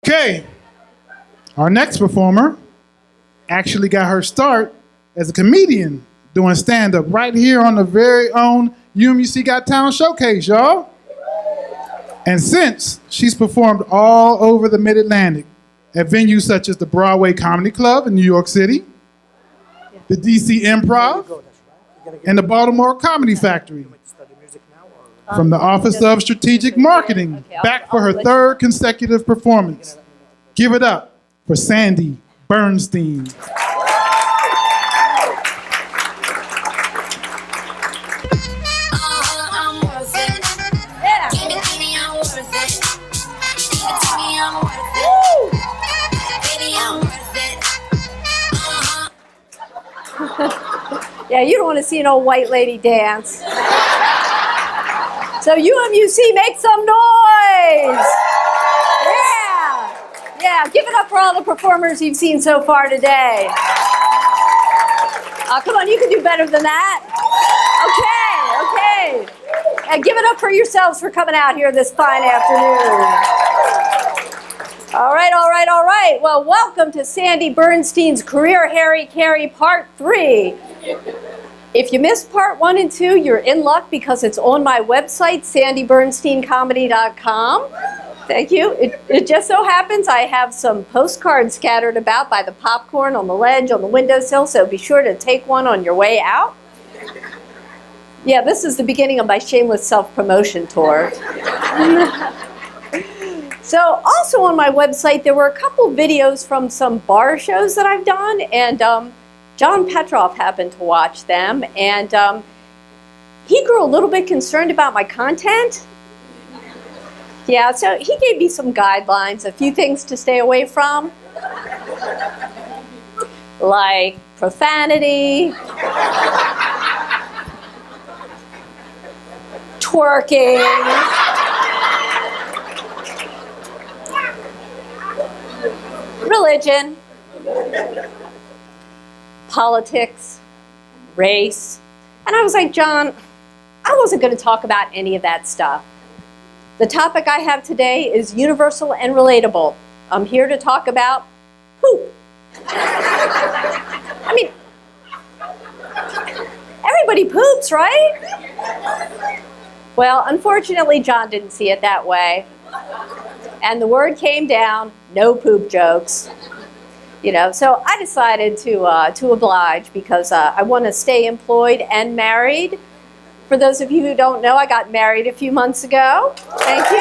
Okay, our next performer actually got her start as a comedian doing stand-up right here on the very own UMUC Got Talent Showcase, y'all. And since she's performed all over the Mid-Atlantic at venues such as the Broadway Comedy Club in New York City, the DC Improv, and the Baltimore Comedy Factory. From the Office of Strategic Marketing, back for her third consecutive performance. Give it up for Sandy Bernstein. Yeah, you don't want to see an old white lady dance. So UMUC, make some noise! Yeah, give it up for all the performers you've seen so far today. Come on, you can do better than that. Okay. And give it up for yourselves for coming out here this fine afternoon. All right. Well, welcome to Sandy Bernstein's Career Harry Kari Part 3. If you missed Part 1 and 2, you're in luck because it's on my website, sandybernsteincomedy.com. Thank you. It just so happens I have some postcards scattered about by the popcorn on the ledge on the windowsill, so be sure to take one on your way out. Yeah, this is the beginning of my shameless self-promotion tour. So also on my website, there were a couple videos from some bar shows that I've done, and John Petroff happened to watch them, and he grew a little bit concerned about my content. Yeah, so he gave me some guidelines, a few things to stay away from, like profanity, twerking, religion, politics, race. And I was like, John, I wasn't going to talk about any of that stuff. The topic I have today is universal and relatable. I'm here to talk about poop. I mean, everybody poops, right? Well, unfortunately, John didn't see it that way. And the word came down, no poop jokes. You know, so I decided to oblige because I want to stay employed and married. For those of you who don't know, I got married a few months ago. Thank you.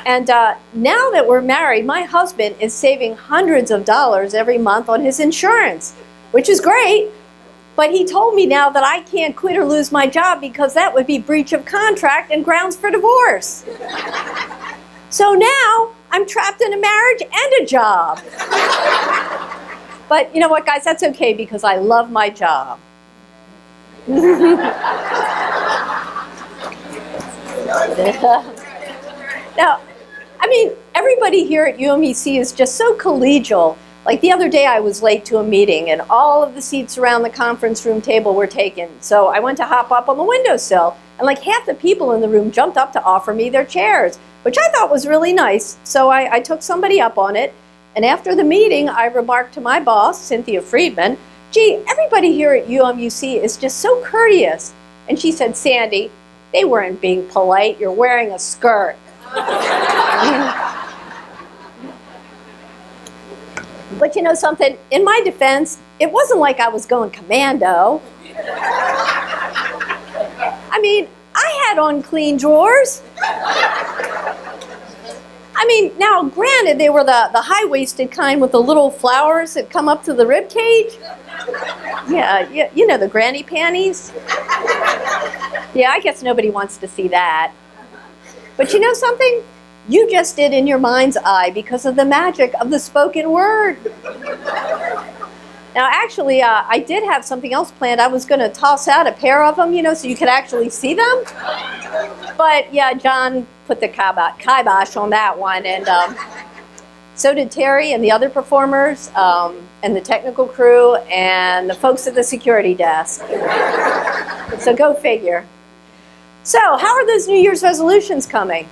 And now that we're married, my husband is saving hundreds of dollars every month on his insurance, which is great. But he told me now that I can't quit or lose my job because that would be breach of contract and grounds for divorce. So now I'm trapped in a marriage and a job. But you know what, guys? That's okay because I love my job. Now, I mean, everybody here at UMEC is just so collegial. Like the other day I was late to a meeting and all of the seats around the conference room table were taken. So I went to hop up on the windowsill and like half the people in the room jumped up to offer me their chairs, which I thought was really nice. So I took somebody up on it. And after the meeting, I remarked to my boss, Cynthia Friedman, gee, everybody here at UMUC is just so courteous. And she said, Sandy, they weren't being polite. You're wearing a skirt. But you know something? In my defense, it wasn't like I was going commando. I mean, I had on clean drawers. I mean, now, granted, they were the high-waisted kind with the little flowers that come up to the rib cage. Yeah, you know, the granny panties. Yeah, I guess nobody wants to see that. But you know something? You just did in your mind's eye because of the magic of the spoken word. Now, actually, I did have something else planned. I was going to toss out a pair of them, you know, so you could actually see them. But, yeah, John put the kibosh on that one. And so did Terry and the other performers and the technical crew and the folks at the security desk. So go figure. So, how are those New Year's resolutions coming?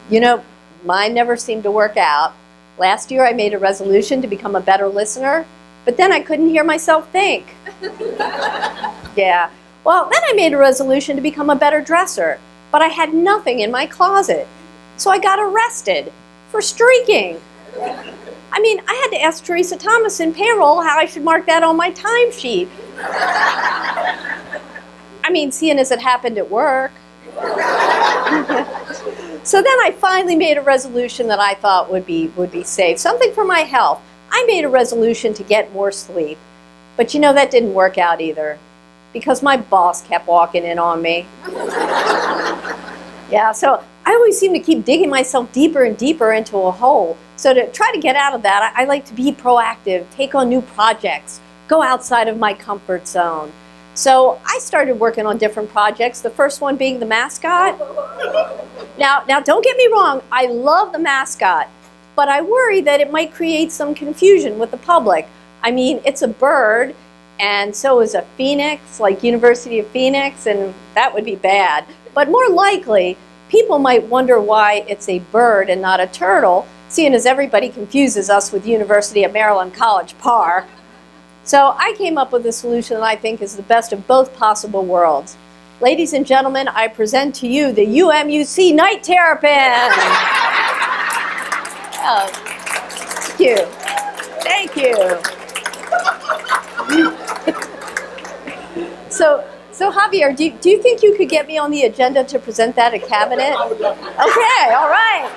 You know, mine never seemed to work out. Last year I made a resolution to become a better listener, but then I couldn't hear myself think. Yeah. Well, then I made a resolution to become a better dresser, but I had nothing in my closet. So I got arrested for streaking. I mean, I had to ask Teresa Thomas in payroll how I should mark that on my timesheet. I mean, seeing as it happened at work. So then I finally made a resolution that I thought would be safe, something for my health. I made a resolution to get more sleep. But you know, that didn't work out either, because my boss kept walking in on me. Yeah, so I always seem to keep digging myself deeper and deeper into a hole. So to try to get out of that, I like to be proactive, take on new projects, go outside of my comfort zone. So I started working on different projects, the first one being the mascot. Now don't get me wrong, I love the mascot, but I worry that it might create some confusion with the public. I mean, it's a bird, and so is a phoenix, like University of Phoenix, and that would be bad. But more likely, people might wonder why it's a bird and not a turtle, seeing as everybody confuses us with University of Maryland College Park. So I came up with a solution that I think is the best of both possible worlds. Ladies and gentlemen, I present to you the UMUC Night Terrapin. Oh, thank you. Thank you. So Javier, do you think you could get me on the agenda to present that at Cabinet? Okay, all right.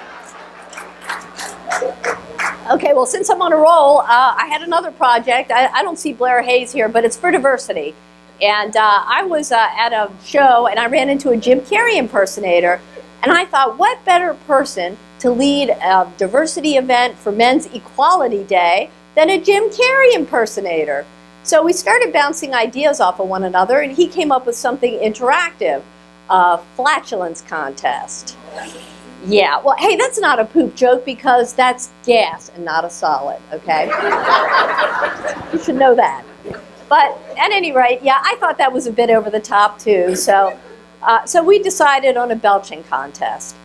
Okay, well, since I'm on a roll, I had another project. I don't see Blair Hayes here, but it's for diversity. And I was at a show, and I ran into a Jim Carrey impersonator. And I thought, what better person to lead a diversity event for Men's Equality Day than a Jim Carrey impersonator? So we started bouncing ideas off of one another, and he came up with something interactive, a flatulence contest. Yeah, well, hey, that's not a poop joke because that's gas and not a solid, okay? You should know that. But at any rate, yeah, I thought that was a bit over the top too. So we decided on a belching contest.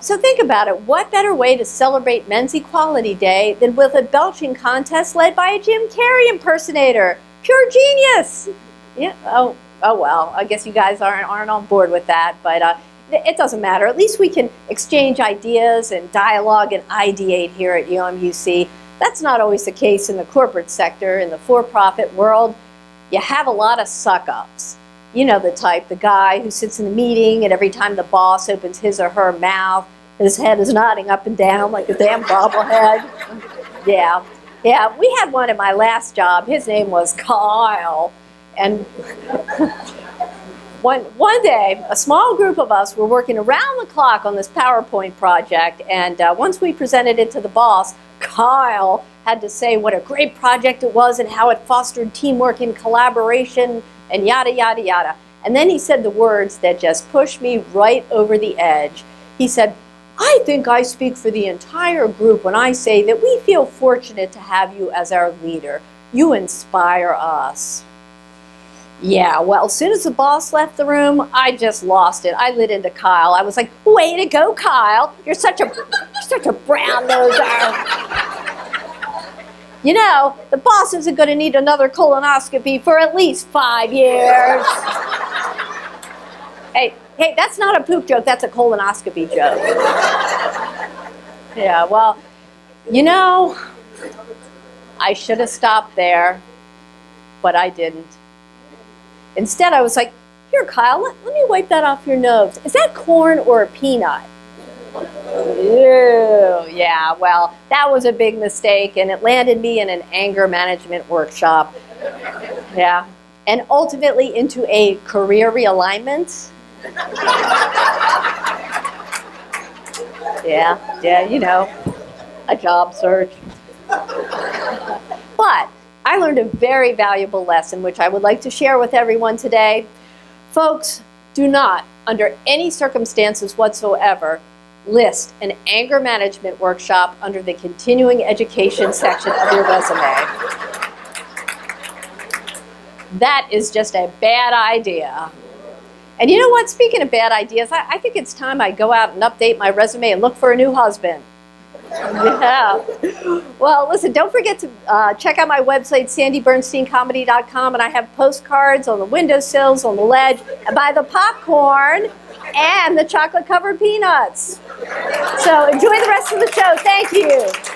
So think about it. What better way to celebrate Men's Equality Day than with a belching contest led by a Jim Carrey impersonator? Pure genius! Yeah. Oh well. I guess you guys aren't on board with that, but it doesn't matter. At least we can exchange ideas and dialogue and ideate here at UMUC. That's not always the case in the corporate sector. In the for-profit world, you have a lot of suck-ups. You know the type, the guy who sits in the meeting and every time the boss opens his or her mouth, his head is nodding up and down like a damn bobblehead. Yeah, we had one at my last job. His name was Kyle. And one day, a small group of us were working around the clock on this PowerPoint project, and once we presented it to the boss, Kyle had to say what a great project it was and how it fostered teamwork and collaboration and yada, yada, yada. And then he said the words that just pushed me right over the edge. He said, I think I speak for the entire group when I say that we feel fortunate to have you as our leader. You inspire us. Yeah, well, as soon as the boss left the room, I just lost it. I lit into Kyle. I was like, way to go, Kyle. You're such a brown noser. You know, the boss isn't going to need another colonoscopy for at least 5 years. Hey, that's not a poop joke. That's a colonoscopy joke. Yeah, well, you know, I should have stopped there, but I didn't. Instead, I was like, here, Kyle, let me wipe that off your nose. Is that corn or a peanut? Ew, yeah, well, that was a big mistake, and it landed me in an anger management workshop. Yeah, and ultimately into a career realignment. Yeah, you know, a job search. But I learned a very valuable lesson, which I would like to share with everyone today. Folks, do not, under any circumstances whatsoever, list an anger management workshop under the continuing education section of your resume. That is just a bad idea. And you know what? Speaking of bad ideas, I think it's time I go out and update my resume and look for a new husband. Yeah. Well, listen, don't forget to check out my website, sandybernsteincomedy.com, and I have postcards on the windowsills, on the ledge, and buy the popcorn and the chocolate-covered peanuts. So enjoy the rest of the show. Thank you.